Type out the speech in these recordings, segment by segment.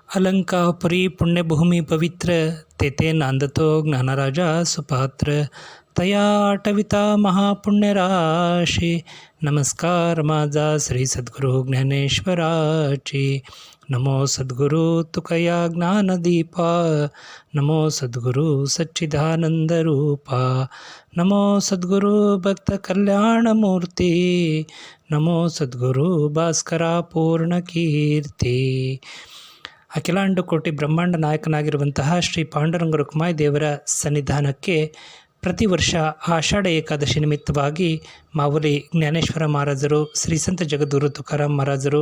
अलंकापुरी पुण्यभूमि पवित्र तेते नांदतो ज्ञानराजा सुपात्र तया आटविता महापुण्यराशी. नमस्कार माझा श्री सद्गुरू ज्ञानेश्वराची. नमो सद्गुरू तुकया ज्ञानदीपा. नमो सद्गुरू सच्चिदानंद रूपा. नमो सद्गुरू भक्त कल्याणमूर्ती. नमो सद्गुरू भास्करा पूर्ण कीर्ತಿ. ಅಖಿಲಾಂಡ ಕೋಟಿ ಬ್ರಹ್ಮಾಂಡ ನಾಯಕನಾಗಿರುವಂತಹ ಶ್ರೀ ಪಾಂಡುರಂಗ ರುಕ್ಮಾಯಿ ದೇವರ ಸನ್ನಿಧಾನಕ್ಕೆ ಪ್ರತಿ ವರ್ಷ ಆಷಾಢ ಏಕಾದಶಿ ನಿಮಿತ್ತವಾಗಿ ಮಾವುಲಿ ಜ್ಞಾನೇಶ್ವರ ಮಹಾರಾಜರು, ಶ್ರೀ ಸಂತ ಜಗದ್ಗುರು ತುಕಾರಾಂ ಮಹಾರಾಜರು,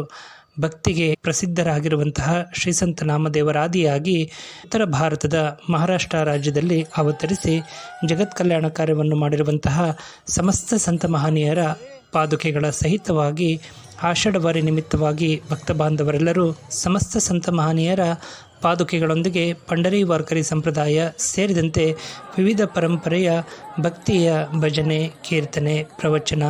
ಭಕ್ತಿಗೆ ಪ್ರಸಿದ್ಧರಾಗಿರುವಂತಹ ಶ್ರೀಸಂತ ನಾಮದೇವರಾದಿಯಾಗಿ ಉತ್ತರ ಭಾರತದ ಮಹಾರಾಷ್ಟ್ರ ರಾಜ್ಯದಲ್ಲಿ ಅವತರಿಸಿ ಜಗತ್ ಕಲ್ಯಾಣ ಕಾರ್ಯವನ್ನು ಮಾಡಿರುವಂತಹ ಸಮಸ್ತ ಸಂತ ಮಹನೀಯರ ಪಾದುಕೆಗಳ ಸಹಿತವಾಗಿ ಆಷಾಢವಾರಿ ನಿಮಿತ್ತವಾಗಿ ಭಕ್ತ ಬಾಂಧವರೆಲ್ಲರೂ ಸಮಸ್ತ ಸಂತ ಮಹನೀಯರ ಪಾದುಕೆಗಳೊಂದಿಗೆ ಪಂಡರಿ ವಾರ್ಕರಿ ಸಂಪ್ರದಾಯ ಸೇರಿದಂತೆ ವಿವಿಧ ಪರಂಪರೆಯ ಭಕ್ತಿಯ ಭಜನೆ, ಕೀರ್ತನೆ, ಪ್ರವಚನ,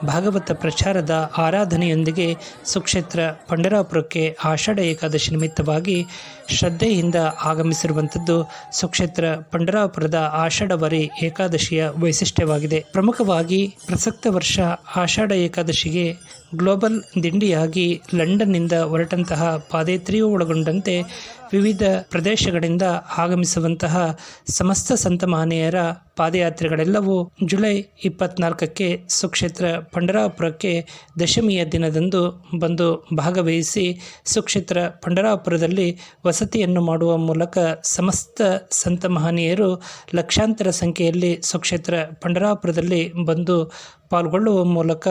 ಭಾಗವತ ಪ್ರಚಾರದ ಆರಾಧನೆಯೊಂದಿಗೆ ಸುಕ್ಷೇತ್ರ ಪಂಡರಾಪುರಕ್ಕೆ ಆಷಾಢ ಏಕಾದಶಿ ನಿಮಿತ್ತವಾಗಿ ಶ್ರದ್ಧೆಯಿಂದ ಆಗಮಿಸಿರುವಂಥದ್ದು ಸುಕ್ಷೇತ್ರ ಪಂಡರಾಪುರದ ಆಷಾಢವಾರಿ ಏಕಾದಶಿಯ ವೈಶಿಷ್ಟ್ಯವಾಗಿದೆ. ಪ್ರಮುಖವಾಗಿ ಪ್ರಸಕ್ತ ವರ್ಷ ಆಷಾಢ ಏಕಾದಶಿಗೆ ಗ್ಲೋಬಲ್ ದಿಂಡಿಯಾಗಿ ಲಂಡನ್ನಿಂದ ಹೊರಟಂತಹ ಪಾದಯಾತ್ರೆಯೂ ಒಳಗೊಂಡಂತೆ ವಿವಿಧ ಪ್ರದೇಶಗಳಿಂದ ಆಗಮಿಸುವಂತಹ ಸಮಸ್ತ ಸಂತ ಮಹನೀಯರ ಪಾದಯಾತ್ರೆಗಳೆಲ್ಲವೂ ಜುಲೈ 24ಕ್ಕೆ ಸುಕ್ಷೇತ್ರ ಪಂಡರಾಪುರಕ್ಕೆ ದಶಮಿಯ ದಿನದಂದು ಬಂದು ಭಾಗವಹಿಸಿ ಸುಕ್ಷೇತ್ರ ಪಂಡರಾಪುರದಲ್ಲಿ ವಸತಿಯನ್ನು ಮಾಡುವ ಮೂಲಕ ಸಮಸ್ತ ಸಂತ ಮಹನೀಯರು ಲಕ್ಷಾಂತರ ಸಂಖ್ಯೆಯಲ್ಲಿ ಸುಕ್ಷೇತ್ರ ಪಂಡರಾಪುರದಲ್ಲಿ ಬಂದು ಪಾಲ್ಗೊಳ್ಳುವ ಮೂಲಕ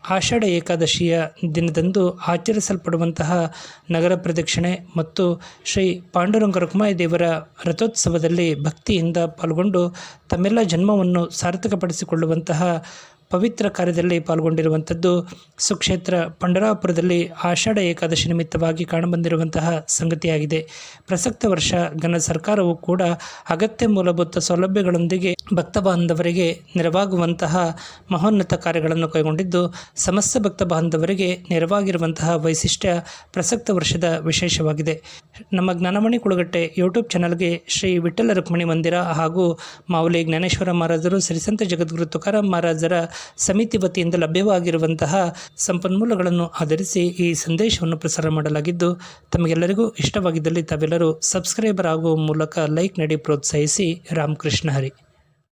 ಆಷಾಢ ಏಕಾದಶಿಯ ದಿನದಂದು ಆಚರಿಸಲ್ಪಡುವಂತಹ ನಗರ ಪ್ರದಕ್ಷಿಣೆ ಮತ್ತು ಶ್ರೀ ಪಾಂಡುರಂಗ ರುಕ್ಮಾಯಿ ದೇವರ ರಥೋತ್ಸವದಲ್ಲಿ ಭಕ್ತಿಯಿಂದ ಪಾಲ್ಗೊಂಡು ತಮ್ಮೆಲ್ಲ ಜನ್ಮವನ್ನು ಸಾರ್ಥಕಪಡಿಸಿಕೊಳ್ಳುವಂತಹ ಪವಿತ್ರ ಕಾರ್ಯದಲ್ಲಿ ಪಾಲ್ಗೊಂಡಿರುವಂಥದ್ದು ಸುಕ್ಷೇತ್ರ ಪಂಡರಾಪುರದಲ್ಲಿ ಆಷಾಢ ಏಕಾದಶಿ ನಿಮಿತ್ತವಾಗಿ ಕಾಣಬಂದಿರುವಂತಹ ಸಂಗತಿಯಾಗಿದೆ. ಪ್ರಸಕ್ತ ವರ್ಷ ಘನ ಸರ್ಕಾರವು ಕೂಡ ಅಗತ್ಯ ಮೂಲಭೂತ ಸೌಲಭ್ಯಗಳೊಂದಿಗೆ ಭಕ್ತ ಬಾಂಧವರಿಗೆ ನೆರವಾಗುವಂತಹ ಮಹೋನ್ನತ ಕಾರ್ಯಗಳನ್ನು ಕೈಗೊಂಡಿದ್ದು ಸಮಸ್ತ ಭಕ್ತ ಬಾಂಧವರಿಗೆ ನೆರವಾಗಿರುವಂತಹ ವೈಶಿಷ್ಟ್ಯ ಪ್ರಸಕ್ತ ವರ್ಷದ ವಿಶೇಷವಾಗಿದೆ. ನಮ್ಮ ಜ್ಞಾನಮಣಿ ಕುಳಗಟ್ಟೆ ಯೂಟ್ಯೂಬ್ ಚಾನಲ್ಗೆ ಶ್ರೀ ವಿಠ್ಠಲ ರುಕ್ಮಿಣಿ ಮಂದಿರ ಹಾಗೂ ಮಾವುಲಿ ಜ್ಞಾನೇಶ್ವರ ಮಹಾರಾಜರು, ಶ್ರೀಸಂತ ಜಗದ್ಗುರು ತುಕಾರಾಂ ಮಹಾರಾಜರ ಸಮಿತಿ ವತಿಯಿಂದ ಲಭ್ಯವಾಗಿರುವಂತಹ ಸಂಪನ್ಮೂಲಗಳನ್ನು ಆಧರಿಸಿ ಈ ಸಂದೇಶವನ್ನು ಪ್ರಸಾರ ಮಾಡಲಾಗಿದ್ದು, ತಮಗೆಲ್ಲರಿಗೂ ಇಷ್ಟವಾಗಿದ್ದಲ್ಲಿ ತಾವೆಲ್ಲರೂ ಸಬ್ಸ್ಕ್ರೈಬರ್ ಆಗುವ ಮೂಲಕ ಲೈಕ್ ನೀಡಿ ಪ್ರೋತ್ಸಾಹಿಸಿ. ರಾಮಕೃಷ್ಣ ಹರಿ.